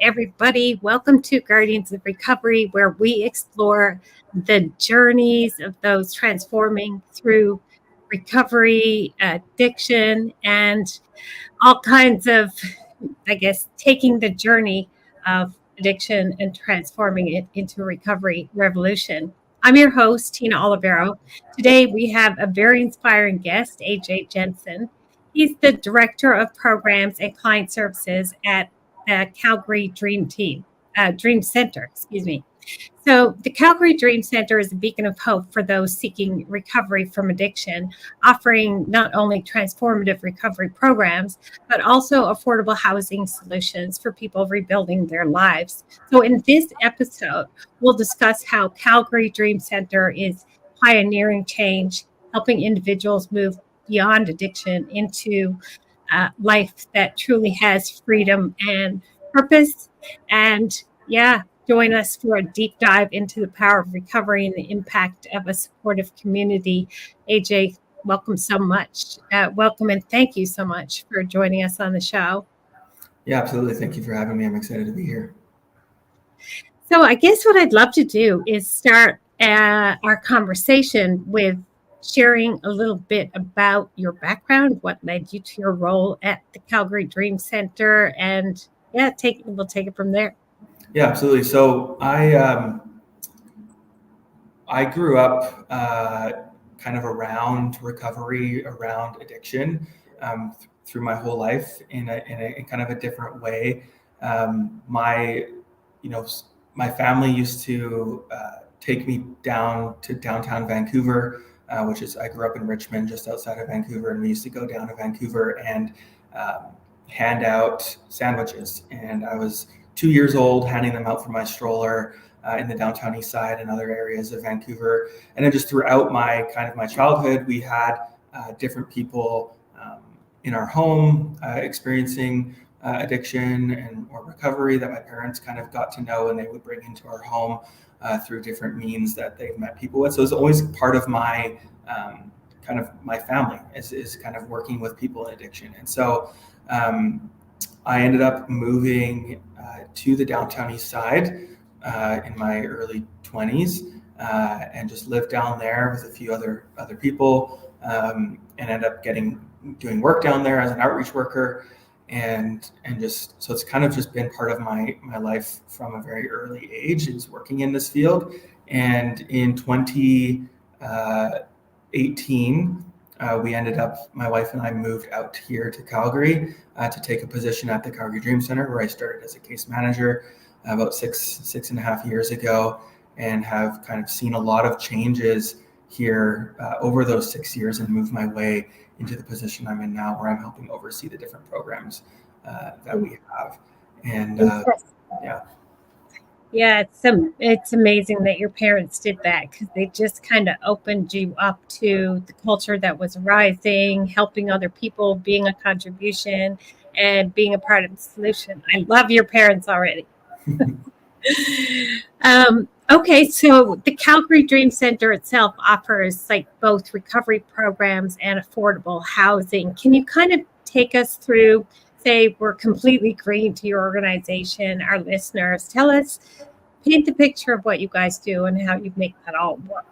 everybody. Welcome to Guardians of Recovery, where we explore the journeys of those transforming through recovery, addiction, and all kinds of, taking the journey of addiction and transforming it into a recovery revolution. I'm your host, Tina Olivero. Today, we have a very inspiring guest, AJ Jansen. He's the Director of Programs and Client Services at Calgary Dream Centre, excuse me. So the Calgary Dream Centre is a beacon of hope for those seeking recovery from addiction, offering not only transformative recovery programs, but also affordable housing solutions for people rebuilding their lives. So in this episode, we'll discuss how Calgary Dream Centre is pioneering change, helping individuals move beyond addiction into life that truly has freedom and purpose. And join us for a deep dive into the power of recovery and the impact of a supportive community. AJ, welcome so much. Welcome and thank you so much for joining us on the show. Yeah, absolutely. Thank you for having me. I'm excited to be here. So I guess what I'd love to do is start our conversation with sharing a little bit about your background, what led you to your role at the Calgary Dream Centre, and we'll take it from there. Yeah, absolutely. So I grew up kind of around recovery, around addiction through my whole life in a kind of a different way. My family used to take me down to downtown Vancouver, I grew up in Richmond, just outside of Vancouver, and we used to go down to Vancouver and hand out sandwiches. And I was 2 years old, handing them out from my stroller in the downtown east side and other areas of Vancouver. And then just throughout my childhood, we had different people in our home experiencing addiction or recovery that my parents kind of got to know, and they would bring into our home through different means that they've met people with. So it's always part of my my family is kind of working with people in addiction. And so I ended up moving to the downtown east side in my early 20s and just lived down there with a few other people and ended up doing work down there as an outreach worker. And just so it's kind of just been part of my life from a very early age, is working in this field. And in 2018, my wife and I moved out here to Calgary to take a position at the Calgary Dream Centre, where I started as a case manager about six and a half years ago, and have kind of seen a lot of changes here over those 6 years, and moved my way into the position I'm in now, where I'm helping oversee the different programs that we have. And it's amazing that your parents did that, because they just kind of opened you up to the culture that was rising, helping other people, being a contribution, and being a part of the solution. I love your parents already. Okay, so the Calgary Dream Centre itself offers both recovery programs and affordable housing. Can you kind of take us through, say we're completely green to your organization, our listeners, paint the picture of what you guys do and how you make that all work?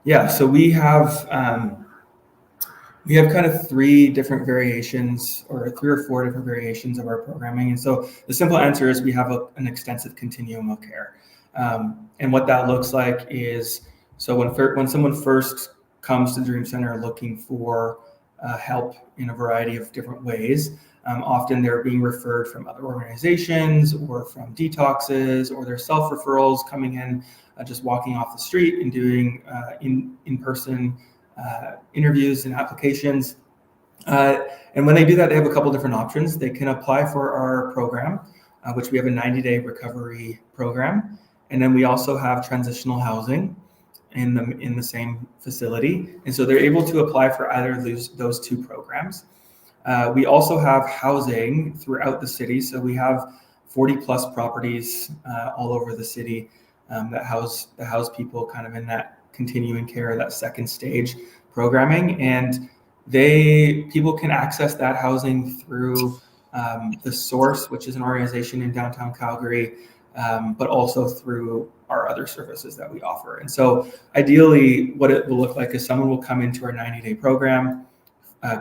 Yeah, so we have kind of three different variations, or 3 or 4 different variations of our programming. And so the simple answer is we have an extensive continuum of care. And what that looks like is, so when someone first comes to the Dream Centre looking for help in a variety of different ways, often they're being referred from other organizations or from detoxes, or they're self-referrals coming in, just walking off the street and doing in-person interviews and applications. And when they do that, they have a couple different options. They can apply for our program, which we have a 90-day recovery program. And then we also have transitional housing in the same facility. And so they're able to apply for either of those 2 programs. We also have housing throughout the city. So we have 40 plus properties all over the city that house people kind of in that continuing care, that second stage programming. And people can access that housing through the Source, which is an organization in downtown Calgary, but also through our other services that we offer. And so ideally, what it will look like is someone will come into our 90-day program,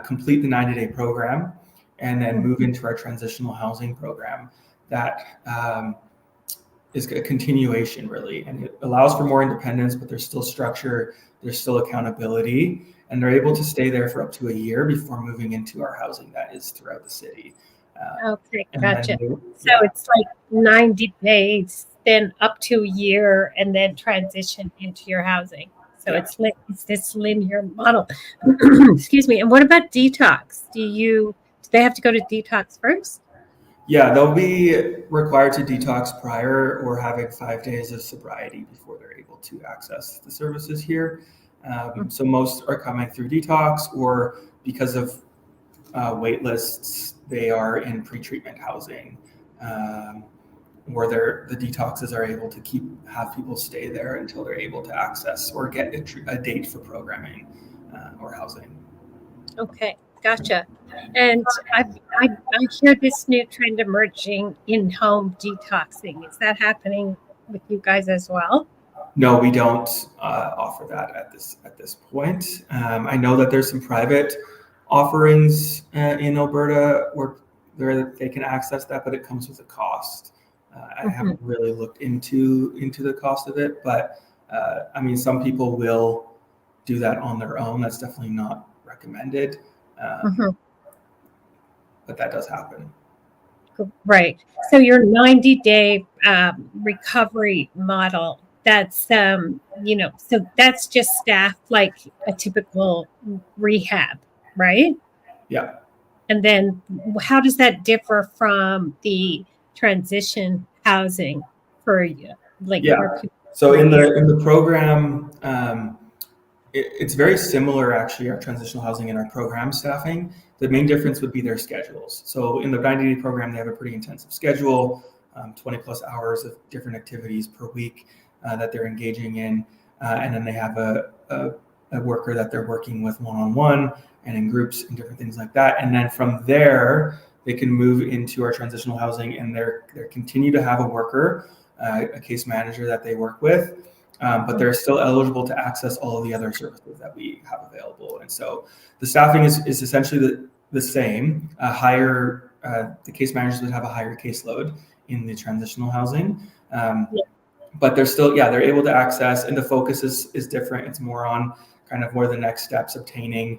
complete the 90-day program, and then move into our transitional housing program that is a continuation, really. And it allows for more independence, but there's still structure, there's still accountability, and they're able to stay there for up to a year before moving into our housing that is throughout the city. Okay, gotcha. So it's like 90 days, then up to a year, and then transition into your housing. So it's this linear model. Excuse me. And what about detox? Do they have to go to detox first? Yeah, they'll be required to detox prior or having 5 days of sobriety before they're able to access the services here. So most are coming through detox, or because of wait lists, they are in pre-treatment housing, where the detoxes are able to have people stay there until they're able to access or get a date for programming or housing. Okay, gotcha. And I hear this new trend emerging, in-home detoxing. Is that happening with you guys as well? No, we don't offer that at this point. I know that there's some private offerings in Alberta where they can access that, but it comes with a cost. I haven't really looked into the cost of it, but I mean, some people will do that on their own. That's definitely not recommended, but that does happen. Right. So your 90-day recovery model, that's so that's just staffed like a typical rehab, right? Yeah. And then how does that differ from the transition housing for you? So in the program, it's very similar, actually, our transitional housing and our program staffing. The main difference would be their schedules. So in the 90-day program, they have a pretty intensive schedule, 20 plus hours of different activities per week that they're engaging in. And then they have a worker that they're working with one-on-one and in groups and different things like that. And then from there, they can move into our transitional housing, and they continue to have a worker, a case manager that they work with. But they're still eligible to access all of the other services that we have available. And so the staffing is essentially the same. The case managers would have a higher caseload in the transitional housing. But they're still, they're able to access, and the focus is different. It's more on kind of more the next steps, obtaining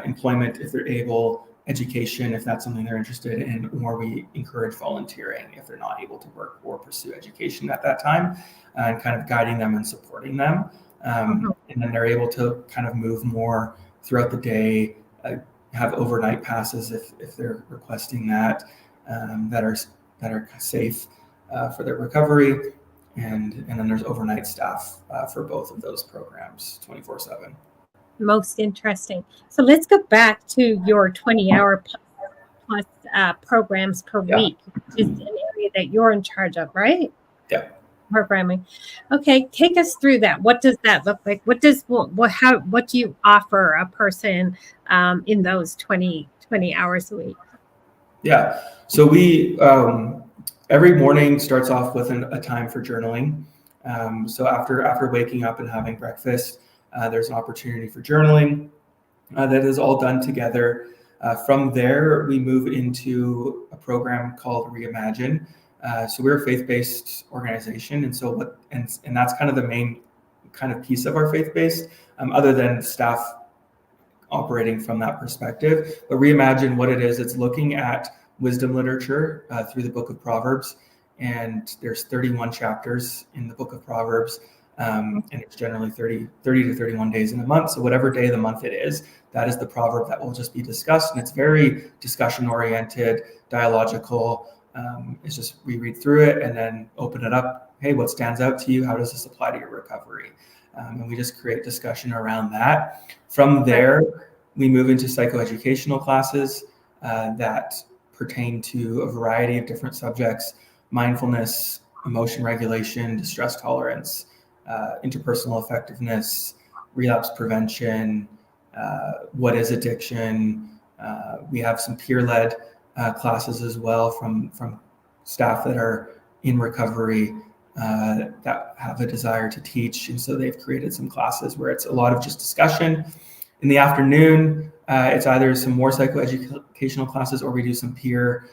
employment if they're able, education if that's something they're interested in, or we encourage volunteering if they're not able to work or pursue education at that time, and kind of guiding them and supporting them. And then they're able to kind of move more throughout the day, have overnight passes if they're requesting that, that are safe for their recovery. And then there's overnight staff for both of those programs 24/7. Most interesting. So let's go back to your 20-hour plus programs per week, which is an area that you're in charge of, right? Yeah. Programming. Okay, take us through that. What does that look like? What do you offer a person in those 20 hours a week? Yeah. So we every morning starts off with a time for journaling. So after waking up and having breakfast, there's an opportunity for journaling that is all done together. From there, we move into a program called Reimagine. So we're a faith-based organization, and that's kind of the main kind of piece of our faith-based, other than staff operating from that perspective. But Reimagine, what it is, it's looking at wisdom literature through the book of Proverbs, and there's 31 chapters in the book of Proverbs. And it's generally 30 to 31 days in a month. So whatever day of the month it is, that is the proverb that will just be discussed. And it's very discussion oriented, dialogical. It's just, we read through it and then open it up. Hey, what stands out to you? How does this apply to your recovery? And we just create discussion around that. From there, we move into psychoeducational classes that pertain to a variety of different subjects: mindfulness, emotion regulation, distress tolerance, interpersonal effectiveness, relapse prevention, what is addiction. We have some peer-led classes as well from staff that are in recovery that have a desire to teach. And so they've created some classes where it's a lot of just discussion. In the afternoon, it's either some more psychoeducational classes, or we do some peer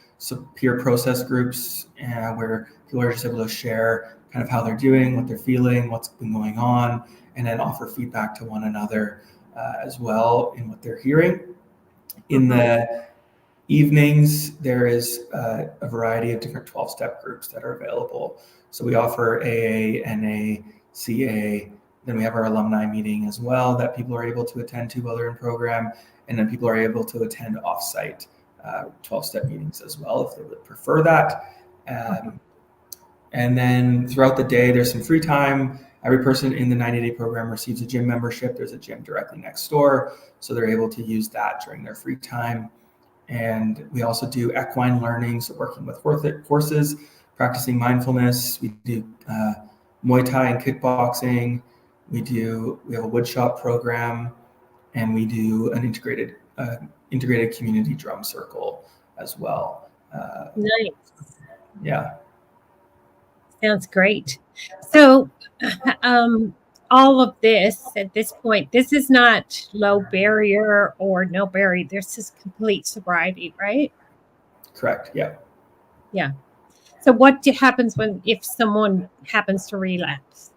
process groups where people are just able to share kind of how they're doing, what they're feeling, what's been going on, and then offer feedback to one another as well in what they're hearing. In the evenings, there is a variety of different 12-step groups that are available. So we offer AA, NA, CA. Then we have our alumni meeting as well that people are able to attend to while they're in program. And then people are able to attend off-site 12-step meetings as well if they would prefer that. And then throughout the day, there's some free time. Every person in the 90-day program receives a gym membership. There's a gym directly next door, so they're able to use that during their free time. And we also do equine learning, so working with horses, practicing mindfulness. We do Muay Thai and kickboxing. We have a woodshop program, and we do an integrated community drum circle as well. Nice. Yeah. Sounds great. So, all of this at this point, this is not low barrier or no barrier. This is complete sobriety, right? Correct. Yeah. Yeah. So, what happens if someone happens to relapse?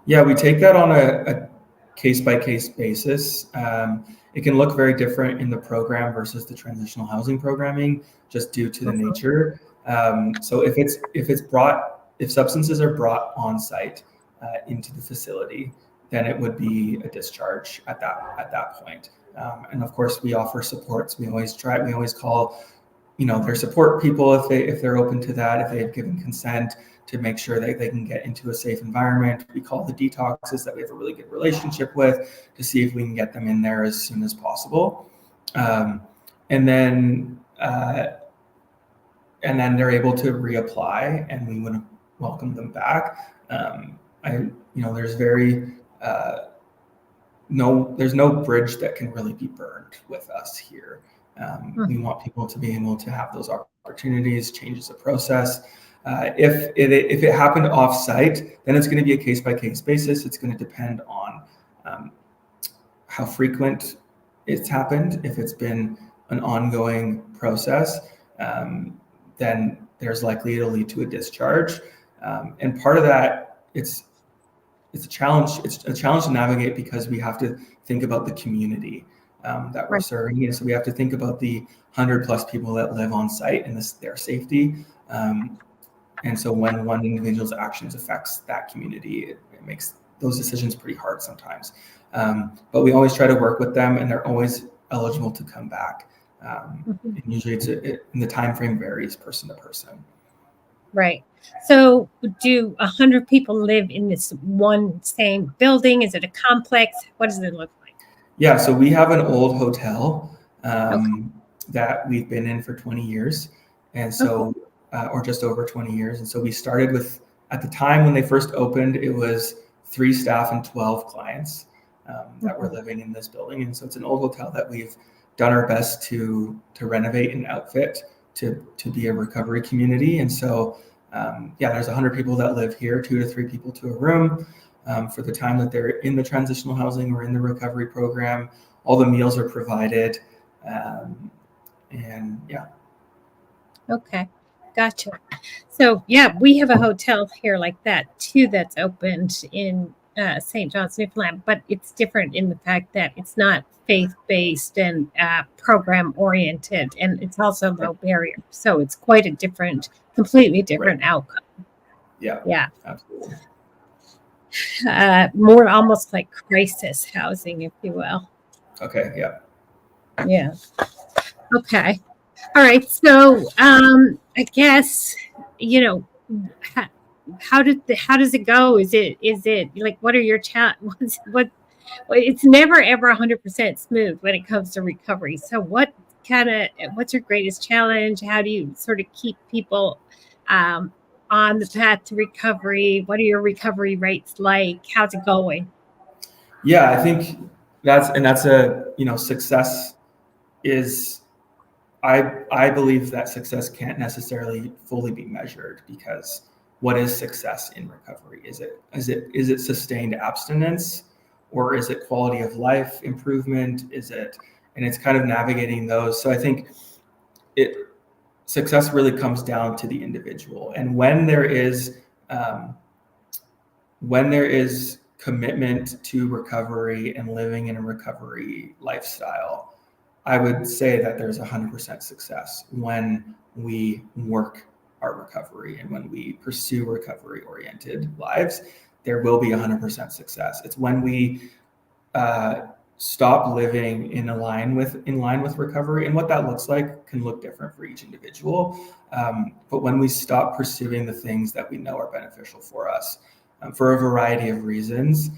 Yeah, we take that on a case-by-case basis. It can look very different in the program versus the transitional housing programming, just due to the nature. So if substances are brought on site into the facility, then it would be a discharge at that point. And of course, we offer supports. We always call, their support people if they're open to that, if they have given consent, to make sure that they can get into a safe environment. We call the detoxes that we have a really good relationship with to see if we can get them in there as soon as possible. And then they're able to reapply, and we would welcome them back. There's no bridge that can really be burned with us here. We want people to be able to have those opportunities. Change is a process. If it happened off-site, then it's going to be a case-by-case basis. It's going to depend on how frequent it's happened. If it's been an ongoing process, then there's likely to lead to a discharge. And part of that, it's a challenge. It's a challenge to navigate because we have to think about the community that we're serving. And so we have to think about the 100+ people that live on site and their safety. And so when one individual's actions affects that community, it makes those decisions pretty hard sometimes. But we always try to work with them, and they're always eligible to come back. And usually and the time frame varies person to person. Right. So do 100 people live in this one same building? Is it a complex? What does it look like? Yeah, so we have an old hotel that we've been in for 20 years. And so, or just over 20 years. And so we started with, at the time when they first opened, it was 3 staff and 12 clients that were living in this building. And so it's an old hotel that we've done our best to renovate and outfit to be a recovery community. And so, there's 100 people that live here, 2 to 3 people to a room. For the time that they're in the transitional housing or in the recovery program, all the meals are provided. Okay, gotcha. So we have a hotel here like that too that's opened in St. John's, Newfoundland, but it's different in the fact that it's not faith-based and program-oriented, and it's also low barrier. So it's quite a completely different outcome. Yeah, absolutely. More almost like crisis housing, if you will. Okay, yeah. Yeah. Okay. All right. So I guess, how does it go? Is it like, what are your challenges? It's never ever 100% smooth when it comes to recovery. So what's your greatest challenge? How do you sort of keep people on the path to recovery? What are your recovery rates like? How's it going? Yeah, I think success is I believe that success can't necessarily fully be measured, because what is success in recovery? Is it sustained abstinence, or is it quality of life improvement? And it's kind of navigating those. So I think success really comes down to the individual. And when there is commitment to recovery and living in a recovery lifestyle, I would say that there's 100% success when we work our recovery and when we pursue recovery-oriented lives. There will be 100% success. It's when we stop living in line with recovery, and what that looks like can look different for each individual. But when we stop pursuing the things that we know are beneficial for us, for a variety of reasons,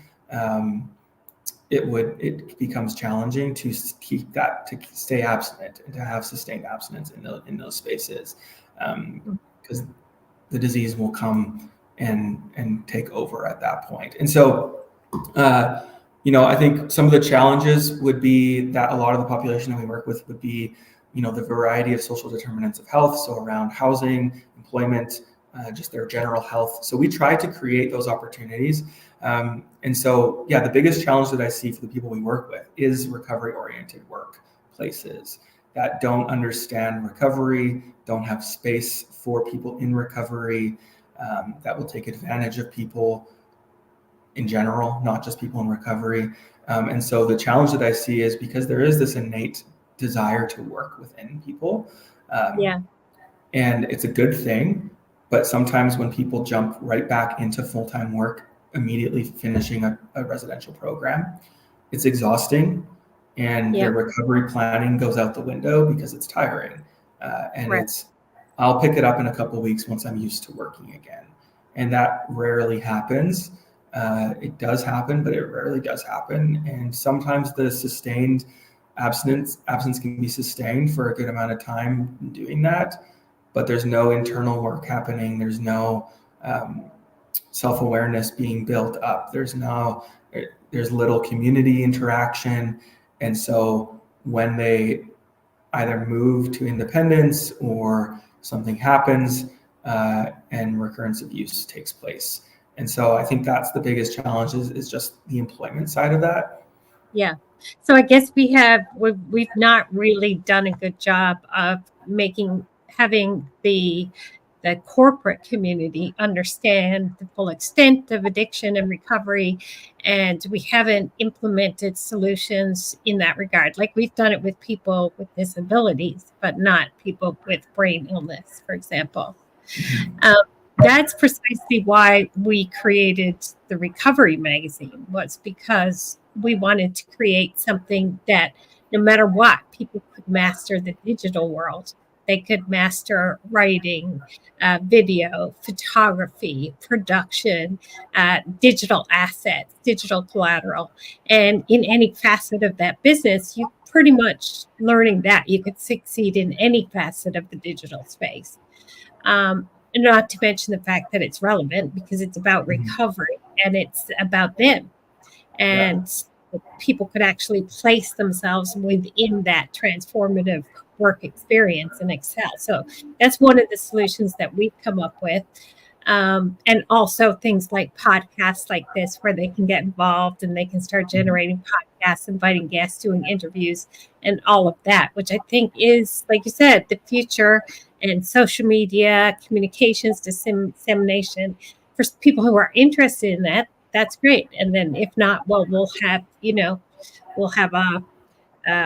it becomes challenging to stay abstinent and to have sustained abstinence in those spaces, because the disease will come and take over at that point. And so, I think some of the challenges would be that a lot of the population that we work with would be, the variety of social determinants of health. So around housing, employment, just their general health. So we try to create those opportunities. And so, the biggest challenge that I see for the people we work with is recovery-oriented workplaces that don't understand recovery, don't have space for people in recovery, that will take advantage of people in general, not just people in recovery. And so the challenge that I see is because there is this innate desire to work within people. And it's a good thing. But sometimes when people jump right back into full-time work, immediately finishing a residential program, it's exhausting, and their recovery planning goes out the window because it's tiring. I'll pick it up in a couple of weeks once I'm used to working again. And that rarely happens. It does happen, but it rarely does happen. And sometimes the sustained absence can be sustained for a good amount of time doing that, but there's no internal work happening. There's no self-awareness being built up. There's little community interaction. And so when they either move to independence or something happens, and recurrence of use takes place. And so I think that's the biggest challenge is just the employment side of that. Yeah. So I guess we've not really done a good job of having the corporate community understand the full extent of addiction and recovery, and we haven't implemented solutions in that regard. Like, we've done it with people with disabilities, but not people with brain illness, for example. That's precisely why we created the Recovery magazine, was because we wanted to create something that, no matter what, people could master the digital world. They could master writing, video, photography, production, digital assets, digital collateral. And in any facet of that business, you pretty much learning that you could succeed in any facet of the digital space. Not to mention the fact that it's relevant because it's about recovery and it's about them. And people could actually place themselves within that transformative work experience and excel. So that's one of the solutions that we've come up with. And also things like podcasts like this, where they can get involved and they can start generating podcasts, inviting guests, doing interviews, and all of that, which I think is, like you said, the future. And social media, communications, dissemination, for people who are interested in that, that's great. And then if not, well, we'll have a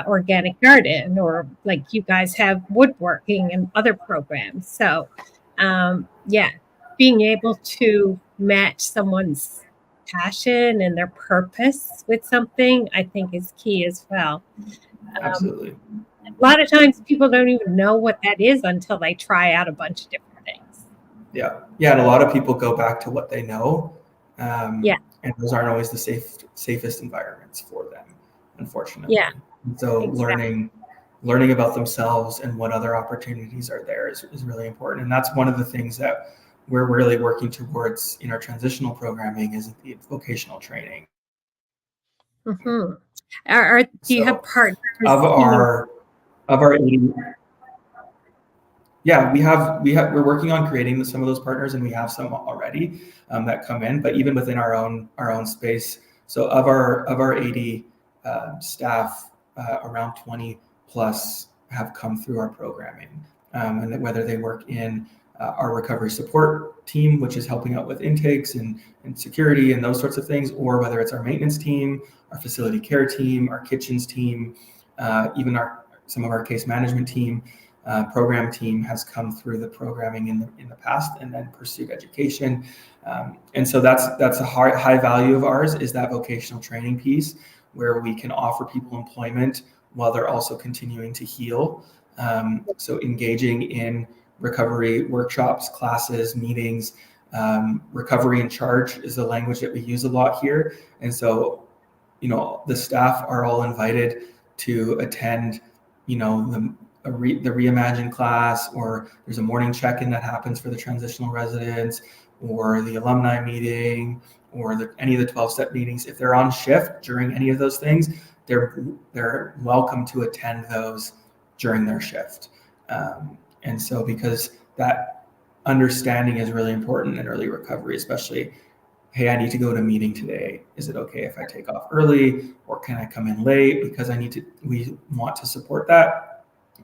organic garden, or like you guys have woodworking and other programs. So being able to match someone's passion and their purpose with something, I think, is key as well. Absolutely. A lot of times people don't even know what that is until they try out a bunch of different things. Yeah. And a lot of people go back to what they know. And those aren't always the safest environments for them, unfortunately. Yeah. So exactly. learning about themselves and what other opportunities are there is really important. And that's one of the things that we're really working towards in our transitional programming, is the vocational training. Do you have partners of our 80? Yeah, we're working on creating some of those partners, and we have some already that come in. But even within our own space, so of our 80 staff, around 20 plus have come through our programming, and whether they work in our recovery support team, which is helping out with intakes and security and those sorts of things, or whether it's our maintenance team, our facility care team, our kitchens team, even some of our case management team. Program team has come through the programming in the past and then pursued education, and so that's a high value of ours, is that vocational training piece where we can offer people employment while they're also continuing to heal. So engaging in recovery workshops, classes, meetings. Recovery in charge is a language that we use a lot here, and so the staff are all invited to attend the Reimagine class, or there's a morning check-in that happens for the transitional residents, or the alumni meeting, or any of the 12-step meetings. If they're on shift during any of those things, they're welcome to attend those during their shift. And so because that understanding is really important in early recovery, especially, hey, I need to go to a meeting today. Is it okay if I take off early, or can I come in late because we want to support that.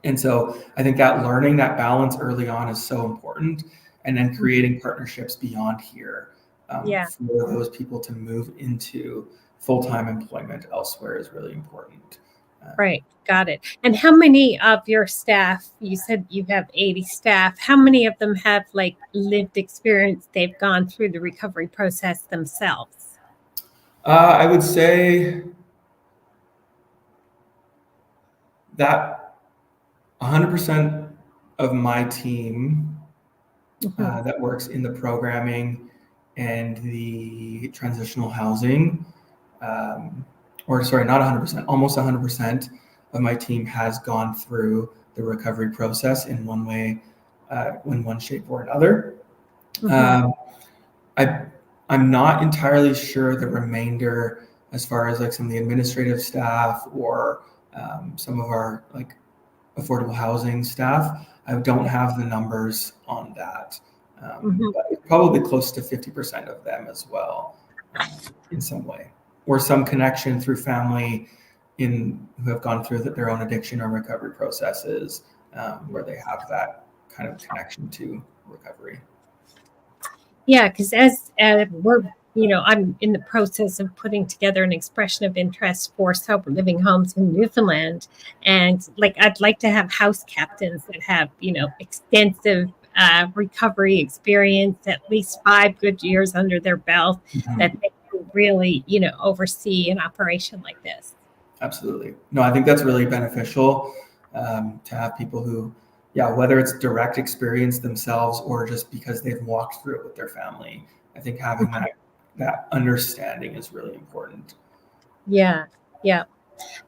And so I think that learning that balance early on is so important, and then creating partnerships beyond here for those people to move into full-time employment elsewhere is really important. Right. Got it. And how many of your staff, you said you have 80 staff, how many of them have lived experience? They've gone through the recovery process themselves? I would say that 100% of my team that works in the programming and the transitional housing, or sorry, not 100%, almost 100% of my team has gone through the recovery process in one way, in one shape or another. I'm not entirely sure the remainder, as far as some of the administrative staff or some of our affordable housing staff. I don't have the numbers on that, but probably close to 50% of them as well, in some way, or some connection through family who have gone through their own addiction or recovery processes, where they have that kind of connection to recovery. Yeah, because as we're, I'm in the process of putting together an expression of interest for sober living homes in Newfoundland, and I'd like to have house captains that have extensive recovery experience, at least 5 good years under their belt, that they can really oversee an operation like this. Absolutely. No, I think that's really beneficial, to have people who, whether it's direct experience themselves or just because they've walked through it with their family. I think having that understanding is really important. Yeah.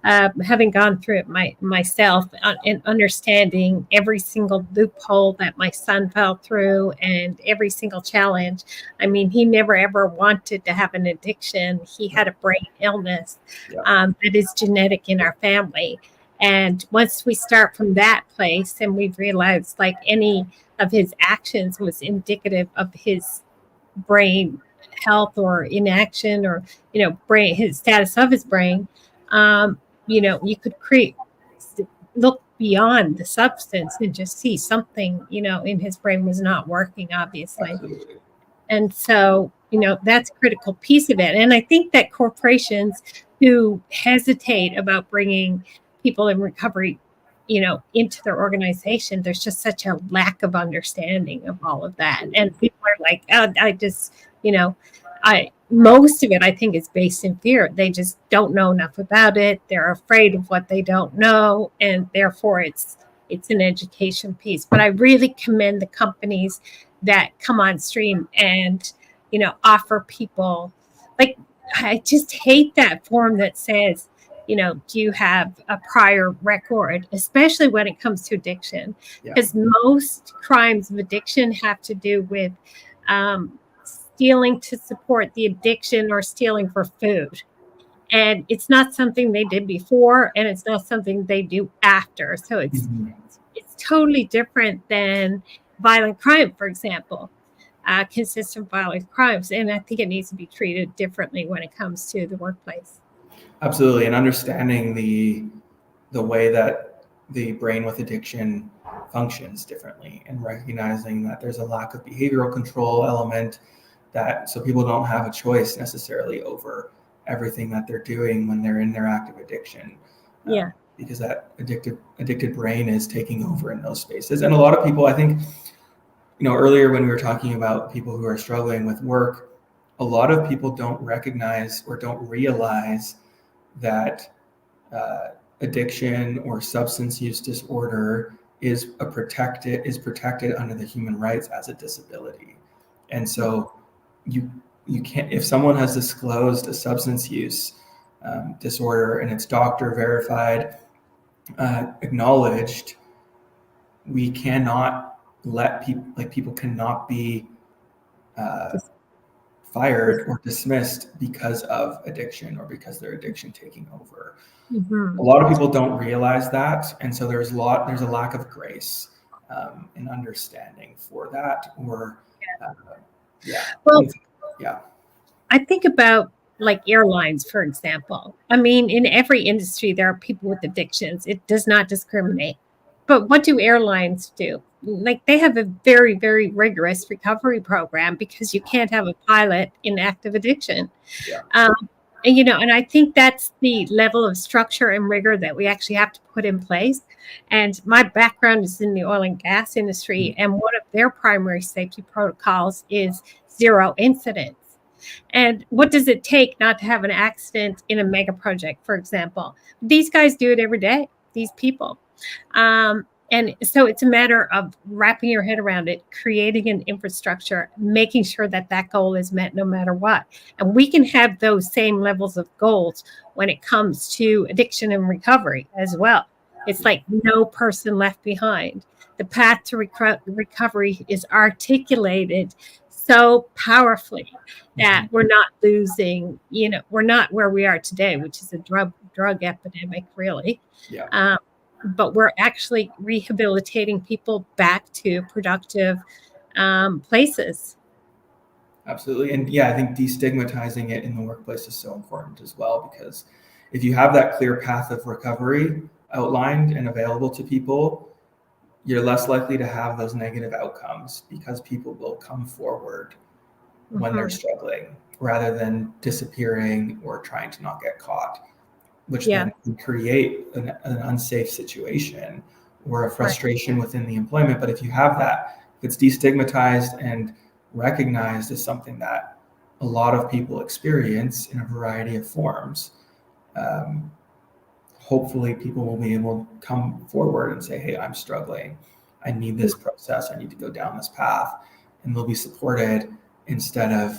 Having gone through it myself, and understanding every single loophole that my son fell through and every single challenge. I mean, he never ever wanted to have an addiction. He had a brain illness that is genetic in our family. And once we start from that place, and we've realized any of his actions was indicative of his brain health or inaction, or his status of his brain, you could look beyond the substance and just see something in his brain was not working, obviously. Absolutely. And so that's a critical piece of it. And I think that corporations who hesitate about bringing people in recovery into their organization, there's just such a lack of understanding of all of that. And people are like, oh, I just, most of it, I think, is based in fear. They just don't know enough about it. They're afraid of what they don't know. And therefore it's an education piece. But I really commend the companies that come on stream and, offer people, I just hate that form that says, do you have a prior record, especially when it comes to addiction? Because most crimes of addiction have to do with stealing to support the addiction or stealing for food. And it's not something they did before, and it's not something they do after. So it's totally different than violent crime, for example, consistent violent crimes. And I think it needs to be treated differently when it comes to the workplace. Absolutely. And understanding the way that the brain with addiction functions differently, and recognizing that there's a lack of behavioral control element, that so people don't have a choice necessarily over everything that they're doing when they're in their active addiction. Yeah. Because that addicted brain is taking over in those spaces. And a lot of people, I think, earlier when we were talking about people who are struggling with work, a lot of people don't recognize or don't realize that addiction or substance use disorder is protected under the human rights as a disability. And so you can't, if someone has disclosed a substance use disorder and it's doctor verified, acknowledged, we cannot let people cannot be fired or dismissed because of addiction or because their addiction taking over. Mm-hmm. A lot of people don't realize that, and so there's a lack of grace and understanding for that. Or Well, I think about like airlines, for example. I mean, in every industry, there are people with addictions. It does not discriminate. But what do airlines do? Like they have a very, very rigorous recovery program because you can't have a pilot in active addiction. Yeah. And I think that's the level of structure and rigor that we actually have to put in place. And my background is in the oil and gas industry, and one of their primary safety protocols is zero incidents. And what does it take not to have an accident in a mega project, for example? These guys do it every day, these people. And so it's a matter of wrapping your head around it, creating an infrastructure, making sure that that goal is met no matter what. And we can have those same levels of goals when it comes to addiction and recovery as well. It's like no person left behind. The path to recovery is articulated so powerfully that we're not losing, we're not where we are today, which is a drug epidemic, really. Yeah. But we're actually rehabilitating people back to productive places. Absolutely. And I think destigmatizing it in the workplace is so important as well, because if you have that clear path of recovery outlined and available to people, you're less likely to have those negative outcomes, because people will come forward when they're struggling rather than disappearing or trying to not get caught, which then can create an unsafe situation or a frustration within the employment. But if you have that, if it's destigmatized and recognized as something that a lot of people experience in a variety of forms, hopefully people will be able to come forward and say, hey, I'm struggling. I need this process. I need to go down this path. And they'll be supported instead of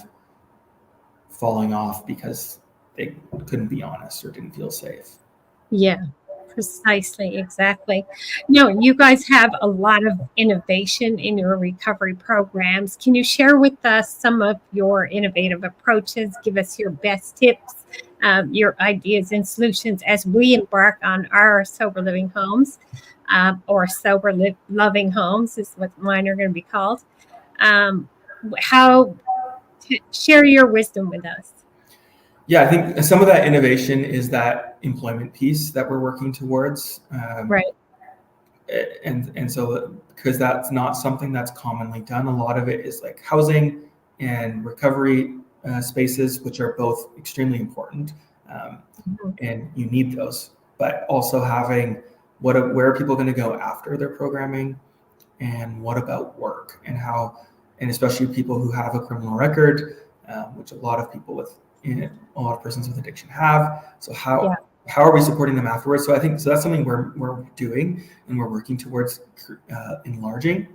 falling off because they couldn't be honest or didn't feel safe. Yeah, precisely. Exactly. You guys have a lot of innovation in your recovery programs. Can you share with us some of your innovative approaches? Give us your best tips, your ideas and solutions as we embark on our sober living homes, or loving homes is what mine are going to be called. How to share your wisdom with us. Yeah, I think some of that innovation is that employment piece that we're working towards. Right. And so, because that's not something that's commonly done, a lot of it is like housing and recovery spaces, which are both extremely important. And you need those, but also having where are people going to go after their programming, and what about work, and how, and especially people who have a criminal record, which a lot of persons with addiction have. So how are we supporting them afterwards? So I think that's something we're doing and we're working towards enlarging.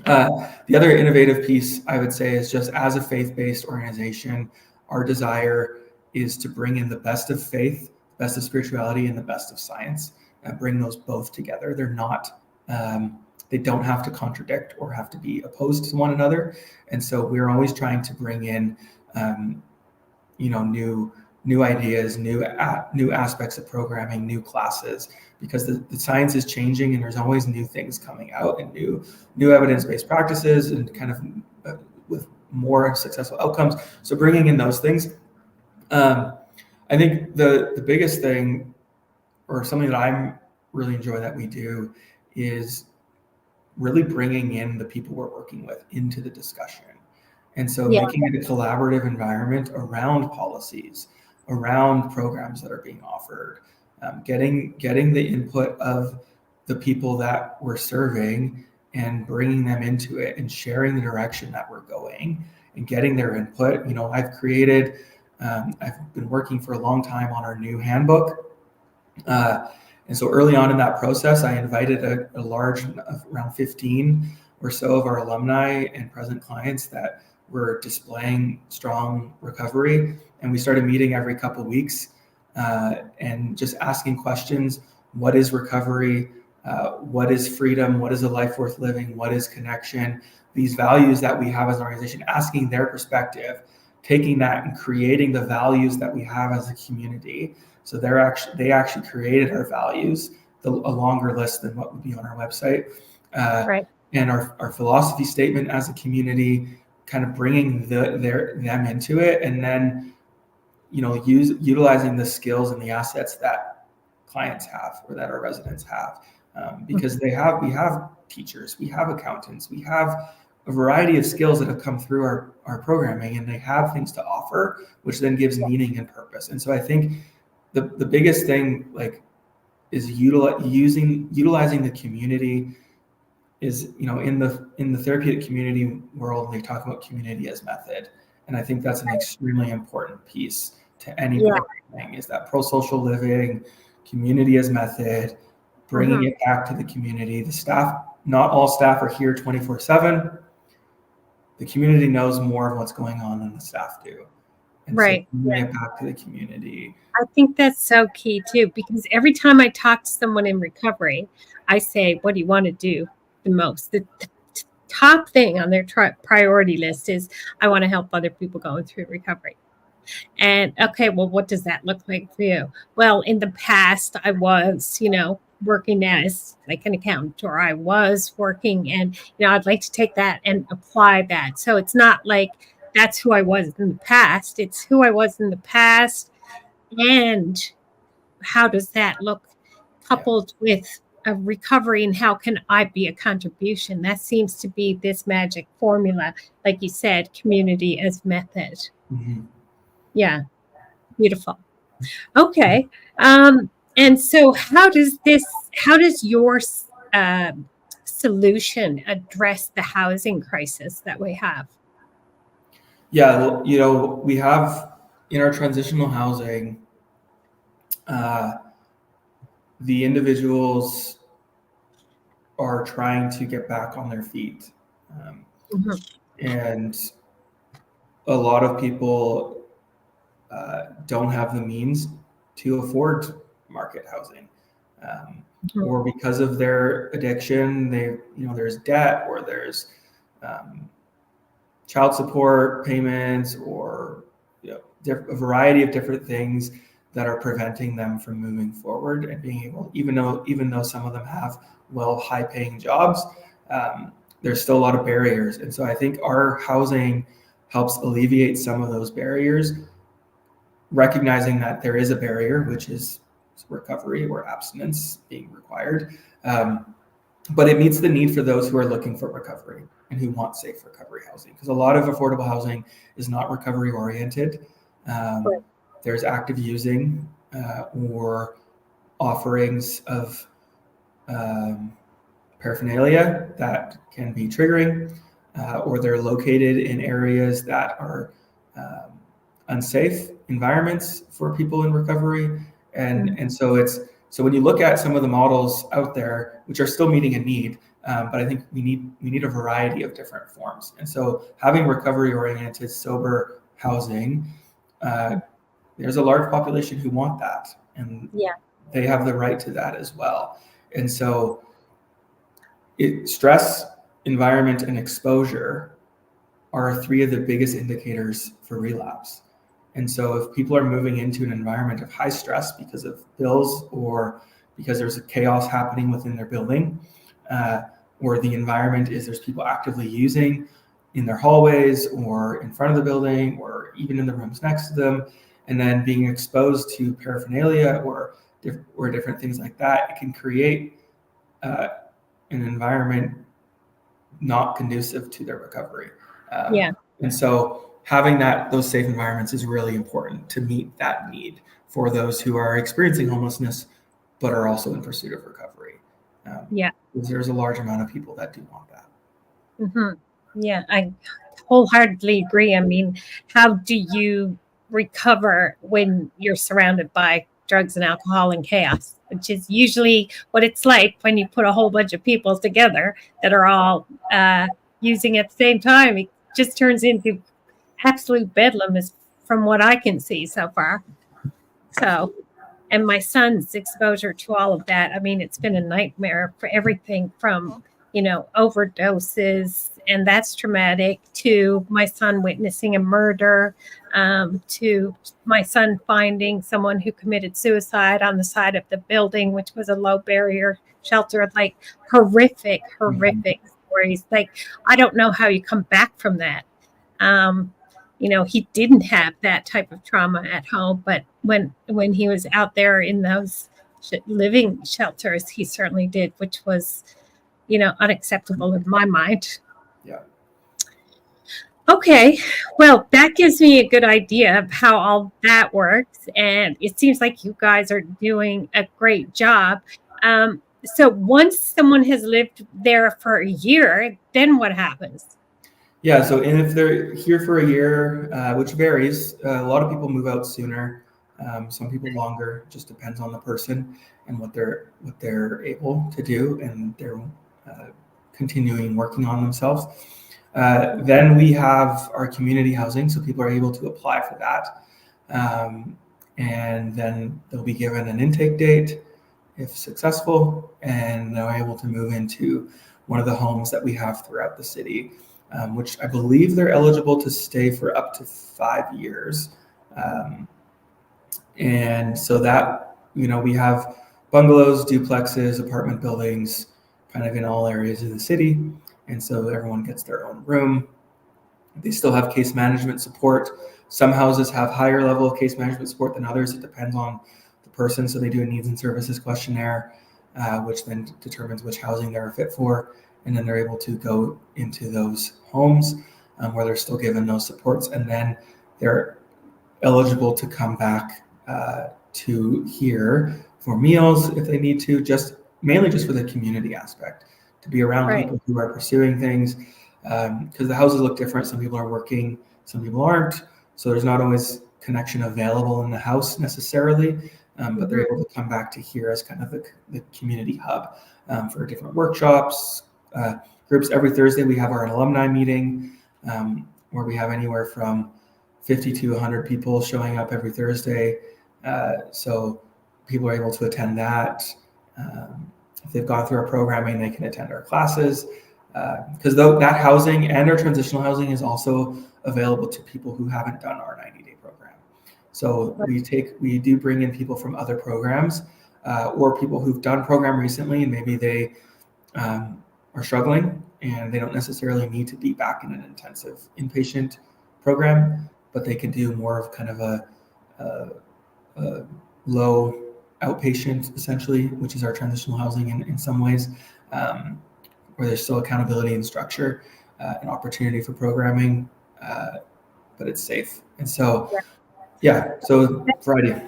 The other innovative piece I would say is, just as a faith-based organization, our desire is to bring in the best of faith, best of spirituality, and the best of science, and bring those both together. They're not, they don't have to contradict or have to be opposed to one another. And so we're always trying to bring in, new new ideas, new aspects of programming, new classes, because the science is changing and there's always new things coming out and new evidence-based practices and kind of with more successful outcomes. So bringing in those things, I think the biggest thing, or something that I'm really enjoy that we do, is really bringing in the people we're working with into the discussion. And so making it a collaborative environment around policies, around programs that are being offered, getting the input of the people that we're serving and bringing them into it and sharing the direction that we're going and getting their input. I've been working for a long time on our new handbook. And so early on in that process, I invited a large, around 15 or so of our alumni and present clients that were displaying strong recovery. And we started meeting every couple of weeks and just asking questions. What is recovery? What is freedom? What is a life worth living? What is connection? These values that we have as an organization, asking their perspective, taking that and creating the values that we have as a community. So they actually created our values, a longer list than what would be on our website, Right. and our philosophy statement as a community, kind of bringing them into it, and then utilizing the skills and the assets that clients have or that our residents have, because we have teachers, we have accountants, we have a variety of skills that have come through our programming, and they have things to offer, which then gives meaning and purpose. And so I think the biggest thing is utilizing the community. Is in the therapeutic community world, they talk about community as method, and I think that's an extremely important piece to any programming, is that pro-social living, community as method, bringing it back to the community. The staff, not all staff are here 24/7. The community knows more of what's going on than the staff do. And Right. So bringing it back to the community. I think that's so key too, because every time I talk to someone in recovery, I say, what do you want to do the most? The top thing on their priority list is, I want to help other people going through recovery. And okay, well, what does that look like for you? Well, in the past, I was, working as like an accountant, or I was working, and, I'd like to take that and apply that. So it's not like that's who I was in the past. It's who I was in the past. And how does that look coupled with a recovery, and how can I be a contribution? That seems to be this magic formula. Like you said, community as method. Mm-hmm. Yeah. Beautiful. Okay. And so how does your solution address the housing crisis that we have? Yeah, well, we have in our transitional housing, the individuals are trying to get back on their feet. And a lot of people don't have the means to afford market housing, or because of their addiction, there's debt, or there's child support payments, or a variety of different things that are preventing them from moving forward and being able, even though some of them have high-paying jobs, there's still a lot of barriers. And so I think our housing helps alleviate some of those barriers, recognizing that there is a barrier, which is recovery or abstinence being required. But it meets the need for those who are looking for recovery and who want safe recovery housing, because a lot of affordable housing is not recovery oriented. There's active using or offerings of paraphernalia that can be triggering, or they're located in areas that are unsafe environments for people in recovery. And so when you look at some of the models out there, which are still meeting a need, but I think we need a variety of different forms. And so having recovery-oriented, sober housing, there's a large population who want that, and they have the right to that as well. And so stress, environment, and exposure are three of the biggest indicators for relapse. And so if people are moving into an environment of high stress because of bills or because there's a chaos happening within their building, or the environment is there's people actively using in their hallways or in front of the building or even in the rooms next to them, and then being exposed to paraphernalia or different things like that, it can create an environment not conducive to their recovery. Yeah. And so having those safe environments is really important to meet that need for those who are experiencing homelessness, but are also in pursuit of recovery. Yeah. Because there's a large amount of people that do want that. Mm-hmm. Yeah, I wholeheartedly agree. I mean, how do you recover when you're surrounded by drugs and alcohol and chaos, which is usually what it's like when you put a whole bunch of people together that are all using at the same time. It just turns into absolute bedlam, is from what I can see so far. So, and my son's exposure to all of that, I mean, it's been a nightmare for everything from, overdoses, and that's traumatic, to my son witnessing a murder, to my son finding someone who committed suicide on the side of the building, which was a low barrier shelter. Like horrific stories. Like, I don't know how you come back from that. He didn't have that type of trauma at home, but when he was out there in those living shelters, he certainly did, which was, unacceptable in my mind. Yeah. Okay, well, that gives me a good idea of how all that works, and it seems like you guys are doing a great job. So once someone has lived there for a year, then what happens? Yeah, so and if they're here for a year, which varies, a lot of people move out sooner. Some people longer. Just depends on the person and what they're able to do, and they're continuing working on themselves. Then we have our community housing, so people are able to apply for that, and then they'll be given an intake date if successful, and they're able to move into one of the homes that we have throughout the city. Which I believe they're eligible to stay for up to 5 years. And so that, we have bungalows, duplexes, apartment buildings, kind of in all areas of the city. And so everyone gets their own room. They still have case management support. Some houses have higher level of case management support than others. It depends on the person. So they do a needs and services questionnaire, which then determines which housing they're fit for. And then they're able to go into those homes where they're still given those supports. And then they're eligible to come back to here for meals if they need to, mainly just for the community aspect, to be around people who are pursuing things. Because the houses look different. Some people are working, some people aren't. So there's not always connection available in the house necessarily. But they're able to come back to here as kind of the community hub for different workshops, groups. Every Thursday we have our alumni meeting where we have anywhere from 50 to 100 people showing up every Thursday. So people are able to attend that. If they've gone through our programming, they can attend our classes, because that housing and our transitional housing is also available to people who haven't done our 90-day program. So we do bring in people from other programs or people who've done program recently, and maybe they are struggling and they don't necessarily need to be back in an intensive inpatient program, but they can do more of kind of a low outpatient, essentially, which is our transitional housing in some ways, where there's still accountability and structure and opportunity for programming, but it's safe. And so, so variety.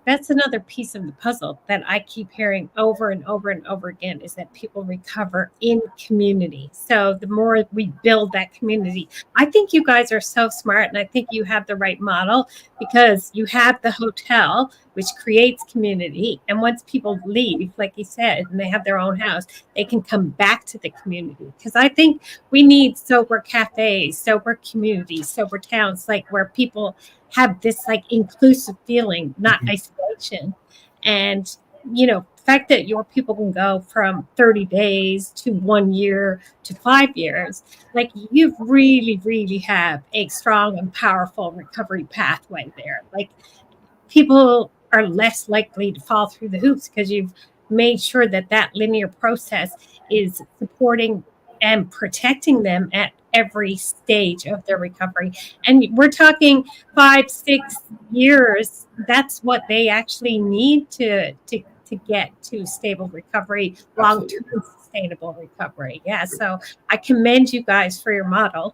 That's another piece of the puzzle that I keep hearing over and over and over again, is that people recover in community. So the more we build that community, I think you guys are so smart, and I think you have the right model, because you have the hotel, which creates community. And once people leave, like you said, and they have their own house, they can come back to the community. Because I think we need sober cafes, sober communities, sober towns, like where people have this like inclusive feeling, not isolation. And the fact that your people can go from 30 days to 1 year to 5 years, like you really, really have a strong and powerful recovery pathway there. Like people are less likely to fall through the hoops because you've made sure that that linear process is supporting and protecting them at every stage of their recovery. And we're talking 5 6 years. That's what they actually need to get to stable recovery, Absolutely. long-term sustainable recovery. Yeah, so I commend you guys for your model.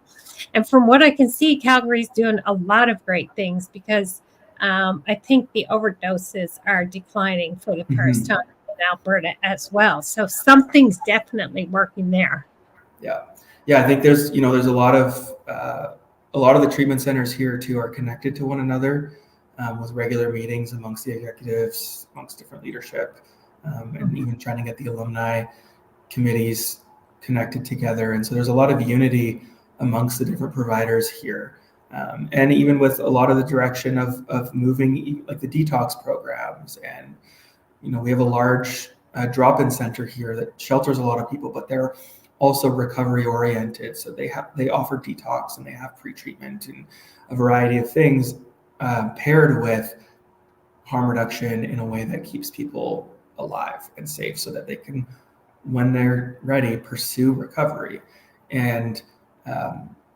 And from what I can see, Calgary's doing a lot of great things because I think the overdoses are declining for the first Mhm. time in Alberta as well. So something's definitely working there. Yeah, yeah. I think there's a lot of the treatment centers here too are connected to one another with regular meetings amongst the executives, amongst different leadership, and even trying to get the alumni committees connected together. And so there's a lot of unity amongst the different providers here. And even with a lot of the direction of moving like the detox programs. And, we have a large drop-in center here that shelters a lot of people, but they're also recovery oriented. So they offer detox and they have pre-treatment and a variety of things paired with harm reduction in a way that keeps people alive and safe so that they can, when they're ready, pursue recovery. And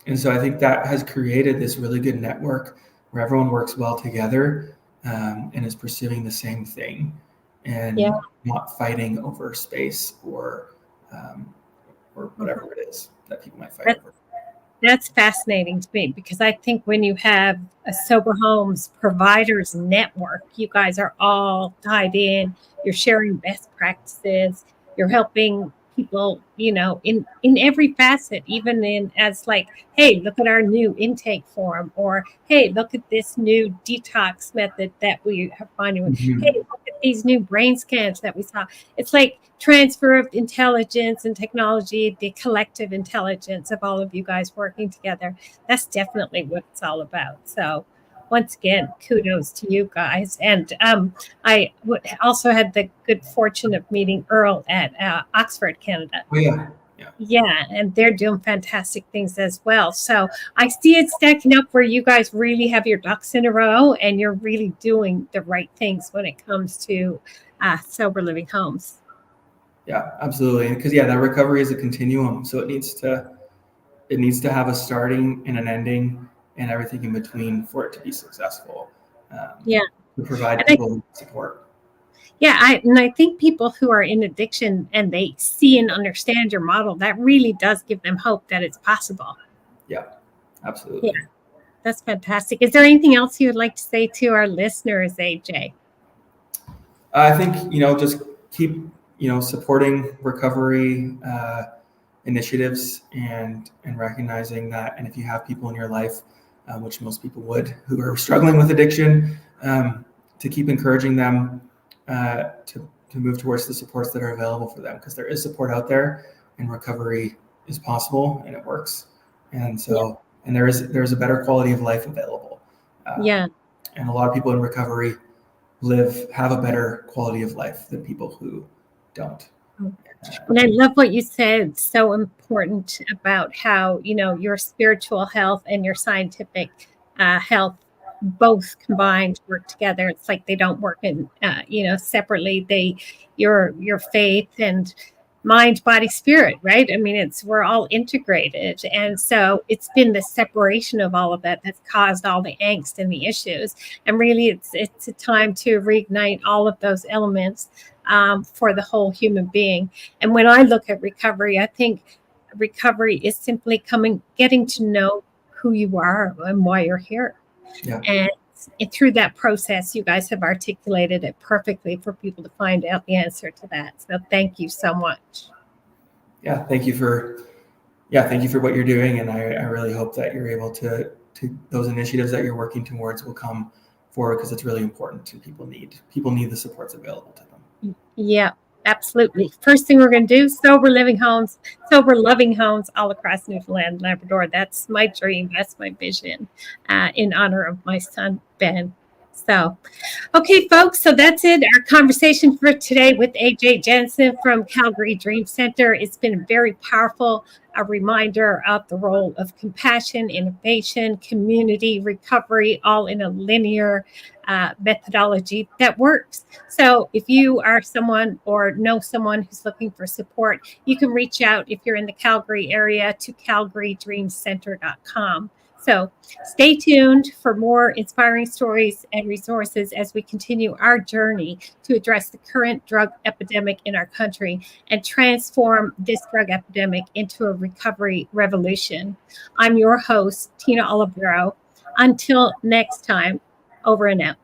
and so I think that has created this really good network where everyone works well together and is pursuing the same thing Yeah. and not fighting over space or whatever it is that people might fight over. That's fascinating to me because I think when you have a sober homes providers network, you guys are all tied in. You're sharing best practices. You're helping people, in every facet, even in as like, hey, look at our new intake form, or hey, look at this new detox method that we are finding. Hey, Mhm. look at these new brain scans that we saw. It's like transfer of intelligence and technology, the collective intelligence of all of you guys working together. That's definitely what it's all about. So, once again, kudos to you guys. And I also had the good fortune of meeting Earl at Oxford, Canada. Oh yeah, yeah. Yeah, and they're doing fantastic things as well. So I see it stacking up where you guys really have your ducks in a row and you're really doing the right things when it comes to sober living homes. Yeah, absolutely. Because that recovery is a continuum, so it needs to have a starting and an ending and everything in between for it to be successful. Yeah. To provide And I people support. I think people who are in addiction and they see and understand your model, that really does give them hope that it's possible. Yeah, Yeah, absolutely. that's fantastic. Is there anything else you would like to say to our listeners, AJ? I think just keep supporting recovery initiatives and recognizing that, and if you have people in your life, which most people would, who are struggling with addiction, to keep encouraging them to move towards the supports that are available for them, because there is support out there, and recovery is possible and it works, and Yeah. so and there's a better quality of life available, Yeah. and a lot of people in recovery have a better quality of life than people who don't. And I love what you said. So important about how, your spiritual health and your scientific health both combined work together. It's like they don't work in, separately. Your faith and mind, body, spirit, right? I mean, we're all integrated. And so it's been the separation of all of that that's caused all the angst and the issues. And really it's a time to reignite all of those elements for the whole human being. And when I look at recovery, I think recovery is simply getting to know who you are and why you're here. Yeah. And through that process, you guys have articulated it perfectly for people to find out the answer to that. So thank you so much. Thank you for what you're doing, and I really hope that you're able to those initiatives that you're working towards will come forward, because it's really important to people need the supports available to them. Yeah, absolutely. First thing we're going to do, sober loving homes all across Newfoundland and Labrador. That's my dream. That's my vision in honor of my son, Ben. So, okay, folks, so that's it. Our conversation for today with AJ Jansen from Calgary Dream Centre. It's been very powerful, a reminder of the role of compassion, innovation, community, recovery, all in a linear methodology that works. So, if you are someone or know someone who's looking for support, you can reach out if you're in the Calgary area to calgarydreamcenter.com. So stay tuned for more inspiring stories and resources as we continue our journey to address the current drug epidemic in our country and transform this drug epidemic into a recovery revolution. I'm your host, Tina Olivero. Until next time, over and out.